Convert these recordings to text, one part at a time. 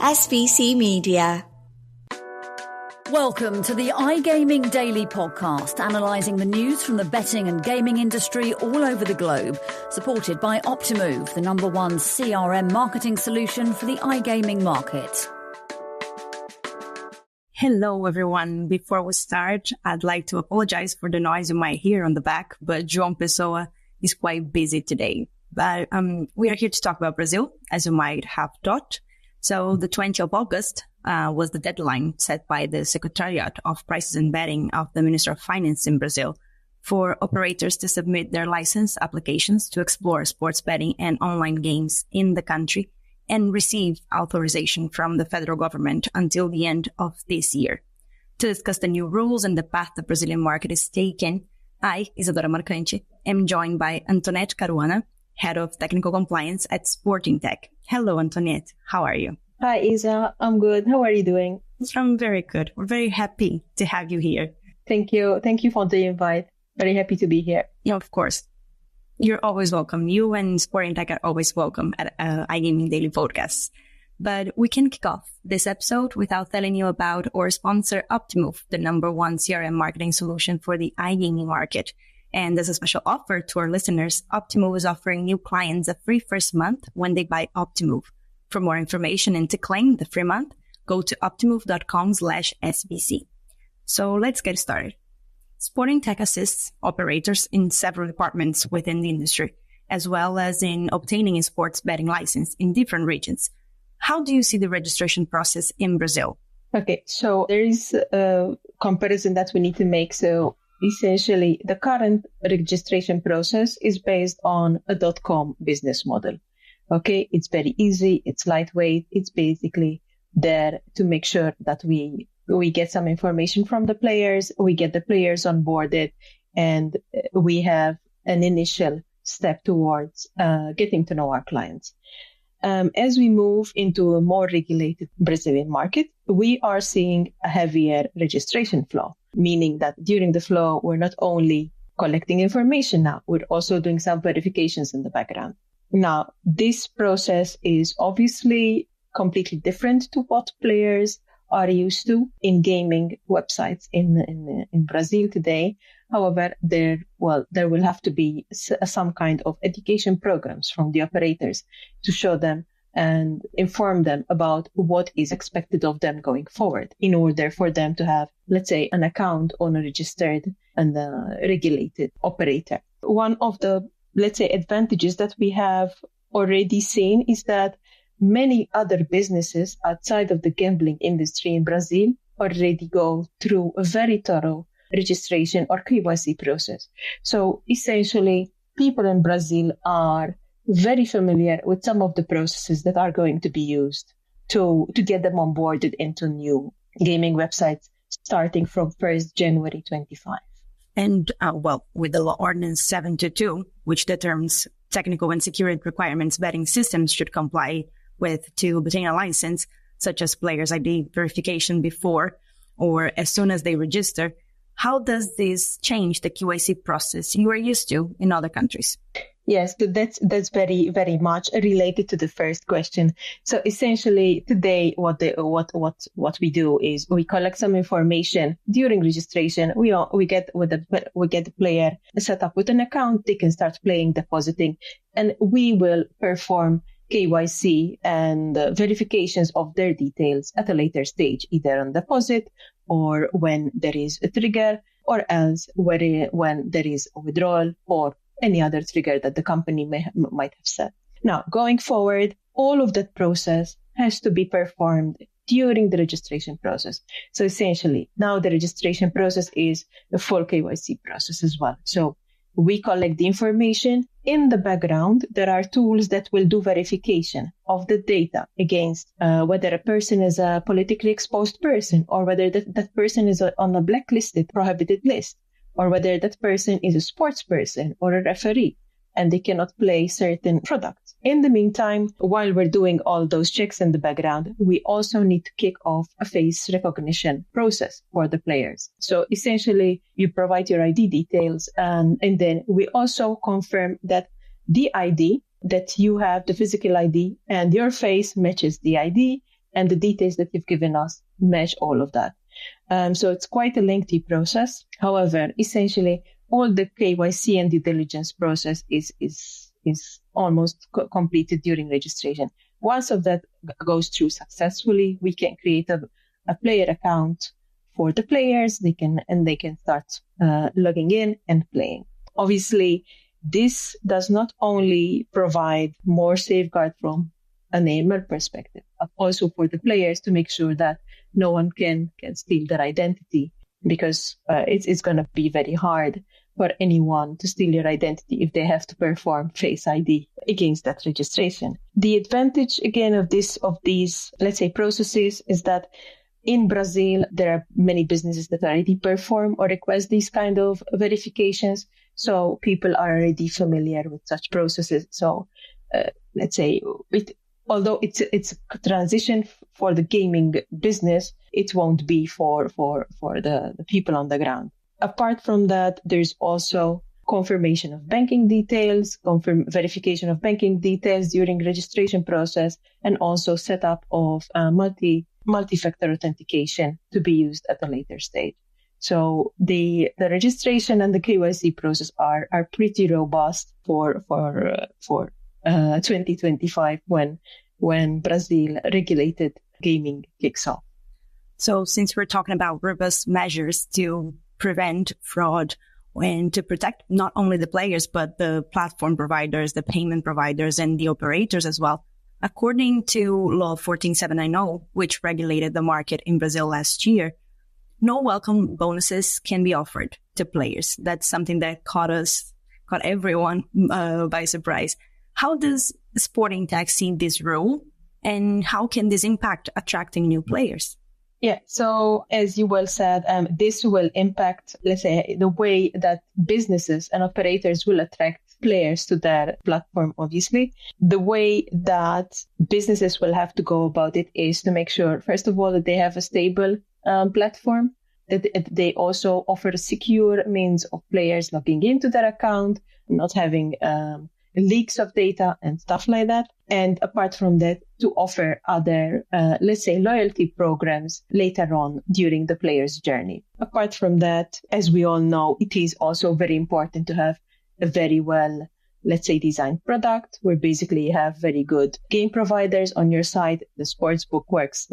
SBC Media. Welcome to the iGaming Daily Podcast, analysing the news from the betting and gaming industry all over the globe, supported by Optimove, the #1 CRM marketing solution for the iGaming market. Hello, everyone. Before we start, I'd like to apologize for the noise you might hear on the back, but João Pessoa is quite busy today. But we are here to talk about Brazil, as you might have thought. So the 20th of August was the deadline set by the Secretariat of Prices and Betting of the Minister of Finance in Brazil for operators to submit their license applications to explore sports betting and online games in the country and receive authorization from the federal government until the end of this year. To discuss the new rules and the path the Brazilian market is taking, I, Isadora Marcante, am joined by Antoinette Caruana, Head of Technical Compliance at Sportingtech. Hello, Antoinette. How are you? Hi, Isa. I'm good. How are you doing? I'm very good. We're very happy to have you here. Thank you. Thank you for the invite. Very happy to be here. Yeah, of course. You're always welcome. You and Sportingtech are always welcome at iGaming Daily Podcasts. But we can kick off this episode without telling you about our sponsor, Optimove, the #1 CRM marketing solution for the iGaming market. And as a special offer to our listeners, Optimove is offering new clients a free first month when they buy Optimove. For more information and to claim the free month, go to optimove.com/SBC. So let's get started. Sportingtech assists operators in several departments within the industry, as well as in obtaining a sports betting license in different regions. How do you see the registration process in Brazil? Okay, so there is a comparison that we need to make. So essentially, the current registration process is based on a .com business model. Okay, it's very easy, it's lightweight, it's basically there to make sure that we get some information from the players, we get the players onboarded, and we have an initial step towards getting to know our clients. As we move into a more regulated Brazilian market, we are seeing a heavier registration flow, meaning that during the flow, we're not only collecting information now, we're also doing some verifications in the background. Now, this process is obviously completely different to what players are used to in gaming websites in Brazil today. However, there will have to be some kind of education programs from the operators to show them and inform them about what is expected of them going forward in order for them to have, let's say, an account on a registered and regulated operator. One of the, let's say, advantages that we have already seen is that many other businesses outside of the gambling industry in Brazil already go through a very thorough registration or KYC process. So essentially, people in Brazil are very familiar with some of the processes that are going to be used to get them onboarded into new gaming websites starting from 1st January 25. And, with the Law Ordinance 722, which determines technical and security requirements betting systems should comply with to obtain a license, such as players' ID verification before or as soon as they register, how does this change the QIC process you are used to in other countries? Yes, so that's very, very much related to the first question. So essentially today, what we do is we collect some information during registration. We get the player set up with an account. They can start playing, depositing, and we will perform KYC and verifications of their details at a later stage, either on deposit or when there is a trigger, or else when there is a withdrawal or any other trigger that the company might have set. Now, going forward, all of that process has to be performed during the registration process. So essentially, now the registration process is a full KYC process as well. So we collect the information. In the background, there are tools that will do verification of the data against whether a person is a politically exposed person or whether that person is on a blacklisted, prohibited list, or whether that person is a sports person or a referee and they cannot play certain products. In the meantime, while we're doing all those checks in the background, we also need to kick off a face recognition process for the players. So essentially, you provide your ID details, and then we also confirm that the ID that you have, the physical ID, and your face matches the ID, and the details that you've given us match all of that. So it's quite a lengthy process. However, essentially, all the KYC and due diligence process is almost completed during registration. Once of that goes through successfully, we can create a player account for the players. They can start logging in and playing. Obviously, this does not only provide more safeguard from an AML perspective, but also for the players to make sure that no one can steal their identity, because it's going to be very hard for anyone to steal your identity if they have to perform Face ID against that registration. The advantage, again, of these, let's say, processes is that in Brazil, there are many businesses that already perform or request these kind of verifications. So people are already familiar with such processes. So let's say, although it's a transition for the gaming business, it won't be for the people on the ground. Apart from that, there's also confirmation of banking details, verification of banking details during registration process, and also setup of multi-factor authentication to be used at a later stage. So the registration and the KYC process are pretty robust for 2025 when Brazil regulated gaming kicks off. So since we're talking about robust measures to prevent fraud and to protect not only the players, but the platform providers, the payment providers, and the operators as well, according to Law 14790, which regulated the market in Brazil last year, no welcome bonuses can be offered to players. That's something that caught everyone by surprise. How does Sportingtech see this rule, and how can this impact attracting new players? Yeah, so as you well said, this will impact, let's say, the way that businesses and operators will attract players to their platform, obviously. The way that businesses will have to go about it is to make sure, first of all, that they have a stable platform, that they also offer a secure means of players logging into their account, not having leaks of data and stuff like that. And apart from that, to offer other, let's say, loyalty programs later on during the player's journey. Apart from that, as we all know, it is also very important to have a very well, let's say, designed product where basically you have very good game providers on your side. The sportsbook works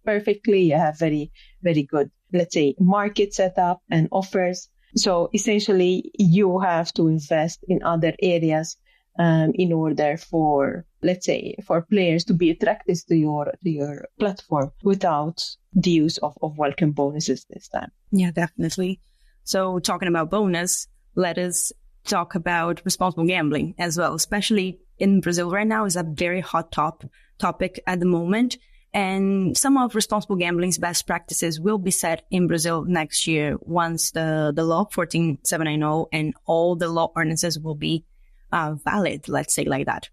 perfectly. You have very, very good, let's say, market setup and offers. So essentially, you have to invest in other areas in order for, let's say, for players to be attracted to your platform without the use of welcome bonuses this time. Yeah, definitely. So talking about bonus, let us talk about responsible gambling as well, especially in Brazil right now is a very hot topic at the moment. And some of responsible gambling's best practices will be set in Brazil next year once the law 14790 and all the law ordinances will be valid, let's say like that.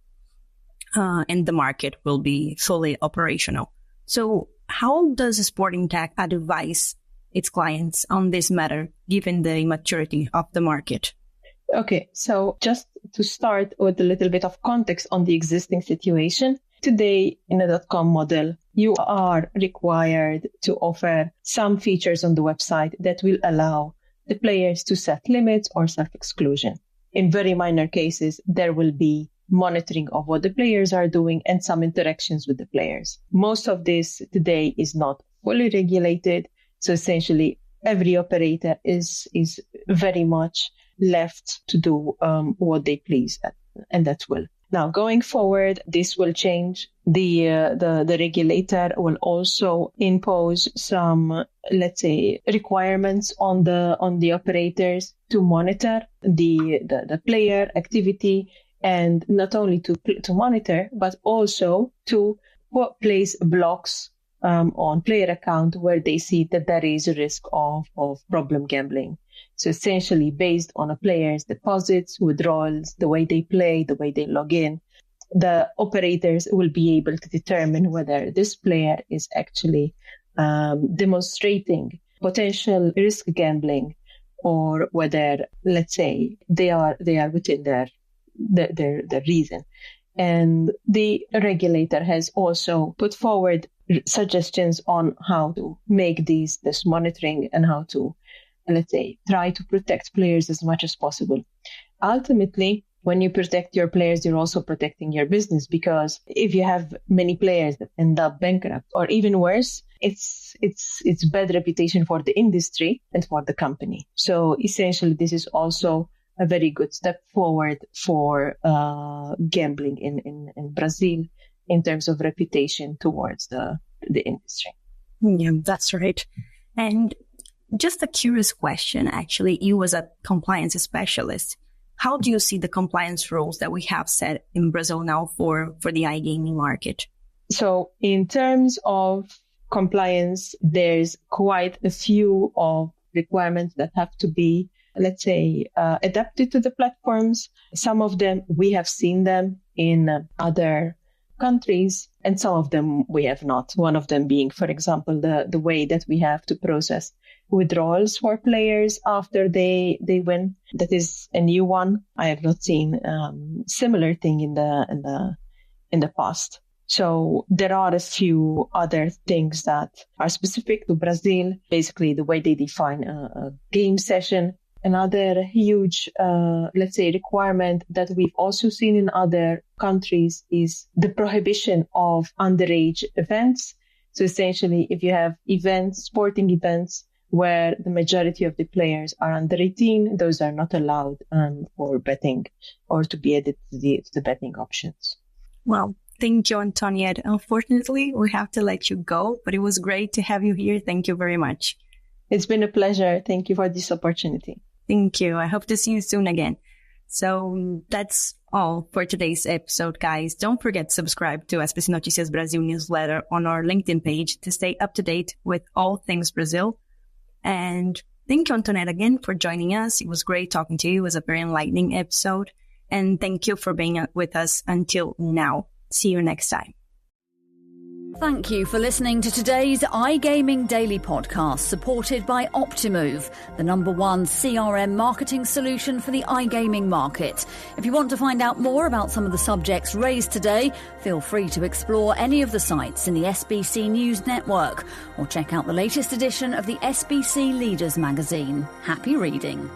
And the market will be fully operational. So how does Sportingtech advise its clients on this matter, given the immaturity of the market? Okay, so just to start with a little bit of context on the existing situation. Today, in a .com model, you are required to offer some features on the website that will allow the players to set limits or self-exclusion. In very minor cases, there will be monitoring of what the players are doing and some interactions with the players. Most of this today is not fully regulated. So essentially, every operator is very much left to do what they please, and that's will. Now, going forward, this will change. The regulator will also impose some, let's say, requirements on the operators to monitor the player activity, and not only to monitor, but also to place blocks on player account where they see that there is a risk of problem gambling. So essentially, based on a player's deposits, withdrawals, the way they play, the way they log in, the operators will be able to determine whether this player is actually demonstrating potential risk gambling, or whether, let's say, they are within their reason. And the regulator has also put forward suggestions on how to make this monitoring and how to, let's say, try to protect players as much as possible. Ultimately, when you protect your players, you're also protecting your business, because if you have many players that end up bankrupt, or even worse, it's bad reputation for the industry and for the company. So essentially, this is also a very good step forward for gambling in Brazil in terms of reputation towards the industry. Yeah, that's right. And just a curious question, actually, you as a compliance specialist, how do you see the compliance rules that we have set in Brazil now for the iGaming market? So in terms of compliance, there's quite a few of requirements that have to be, let's say, adapted to the platforms. Some of them, we have seen them in other countries, and some of them we have not. One of them being, for example, the way that we have to process withdrawals for players after they win. That is a new one. I have not seen similar thing in the past. So there are a few other things that are specific to Brazil. Basically, the way they define a game session. Another huge, let's say, requirement that we've also seen in other countries is the prohibition of underage events. So essentially, if you have events, sporting events, where the majority of the players are under 18, those are not allowed for betting or to be added to the betting options. Well, thank you, Antoinette. Unfortunately, we have to let you go, but it was great to have you here. Thank you very much. It's been a pleasure. Thank you for this opportunity. Thank you. I hope to see you soon again. So that's all for today's episode, guys. Don't forget to subscribe to SBC Noticias Brasil newsletter on our LinkedIn page to stay up to date with all things Brazil. And thank you, Antoinette, again for joining us. It was great talking to you. It was a very enlightening episode. And thank you for being with us until now. See you next time. Thank you for listening to today's iGaming Daily podcast, supported by Optimove, the #1 CRM marketing solution for the iGaming market. If you want to find out more about some of the subjects raised today, feel free to explore any of the sites in the SBC News Network or check out the latest edition of the SBC Leaders magazine. Happy reading.